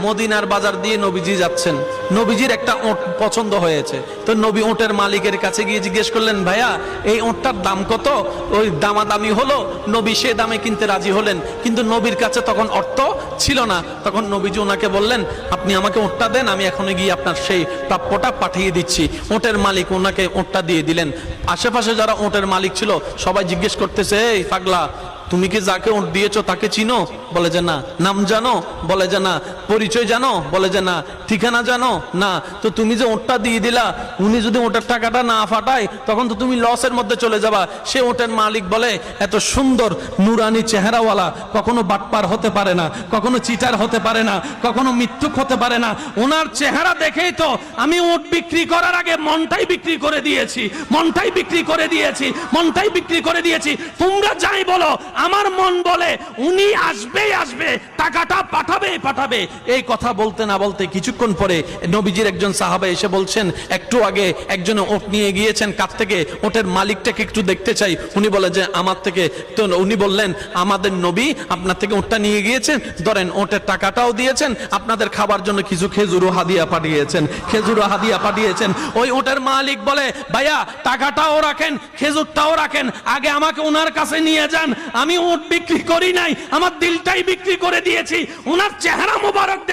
মদিনার বাজার দিয়ে নবীজি যাচ্ছেন, নবীজির একটা ওট পছন্দ হয়েছে, তো নবী ওটের মালিকের কাছে গিয়ে জিজ্ঞেস করলেন, ভাইয়া এই ওটটার দাম কত? ওই দামাদামি হলো, নবী সে দামে কিনতে রাজি হলেন, কিন্তু নবীর কাছে তখন অর্থ ছিল না। তখন নবীজি ওনাকে বললেন, আপনি আমাকে ওটটা দেন, আমি এখন গিয়ে আপনার সেই প্রাপ্যটা পাঠিয়ে দিচ্ছি। ওটের মালিক ওনাকে ওটটা দিয়ে দিলেন। আশেপাশে যারা ওটের মালিক ছিল সবাই জিজ্ঞেস করতেছে, এই পাগলা, তুমি কি যাকে ওট দিয়েছো তাকে চিনো? বলে যে না। নাম জানো? বলে যে না। পরিচয় জানো? বলে যে না। ঠিকানা জানো? না। তো তুমি যে ওটটা দিয়ে দিলা, উনি যদি ওটার টাকাটা না ফাটায় তখন তো তুমি লসের মধ্যে চলে যাবা। সে ওটের মালিক বলে, এত সুন্দর নুরানি চেহারাওয়ালা কখনো বাটপার হতে পারে না, কখনো চিটার হতে পারে না, কখনো মিথ্যুক হতে পারে না। ওনার চেহারা দেখেই তো আমি ওট বিক্রি করার আগে মনটাই বিক্রি করে দিয়েছি, মনটাই বিক্রি করে দিয়েছি, মনটাই বিক্রি করে দিয়েছি। তোমরা যাই বলো, আমার মন বলে উনি আসবেই আসবে, টাকাটা পাঠাবেই পাঠাবে। এই কথা বলতে না বলতে কিছুক্ষণ পরে নবীজির একজন সাহাবা এসে বলছেন, একটু আগে একজন ওট নিয়ে গিয়েছেন, কাছ থেকে ওটের মালিকটাকে একটু দেখতে চাই। উনি বলে যে আমার থেকে। তো উনি বললেন, আমাদের নবী আপনার থেকে ওটটা নিয়ে গিয়েছেন, ধরেন ওটের টাকাটাও দিয়েছেন, আপনাদের খাবার জন্য কিছু খেজুরও হাদিয়া পাঠিয়েছেন, খেজুরও হাদিয়া পাঠিয়েছেন। ওই ওটের মালিক বলে, ভাইয়া টাকাটাও রাখেন, খেজুরটাও রাখেন, আগে আমাকে ওনার কাছে নিয়ে যান। আমি ওট বিক্রি করি নাই, আমার দিলটাই বিক্রি করে দিয়েছি। ওনার চেহারা মোবারক